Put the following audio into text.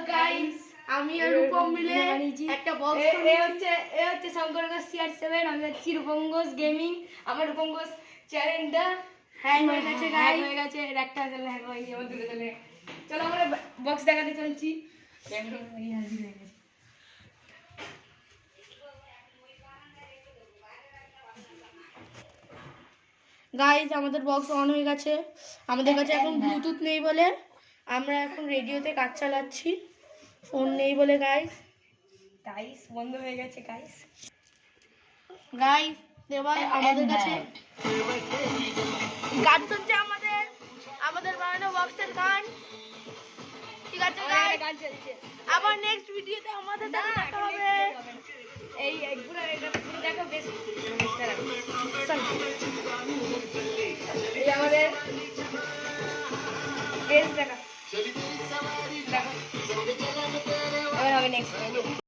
guys আমি আর রূপম মিলে একটা বক্স এ হচ্ছে শঙ্কর ঘোষ CR7 আমি হচ্ছি রূপম ঘোষ গেমিং আমার রূপম ঘোষ চ্যানেলটা হ্যাং হয়ে গেছে গাইস হয়ে গেছে একটা চ্যানেল হ্যাং হয়ে গেছে আমার দুটো চ্যানেল চলো আমরা বক্স দেখাতে চলছি গাইস আমাদের বক্স অন হয়ে গেছে আমাদের কাছে এখন ব্লুটুথ নেই বলে আমরা এখন রেডিওতে কাজ চালাচ্ছি ফোন নেই বলে গাইস বন্ধ হয়ে গেছে গাইস এবার আমাদের কাছে গান চলছে আমাদের বানানো বক্সের গান ঠিক আছে গাইস গান চলছে আবার নেক্সট ভিডিওতে আমাদের সাথে দেখা হবে এই পুরো এটা পুরো দেখো বেশ এই আমাদের বেশ দেখা এবার হবে নেক্সট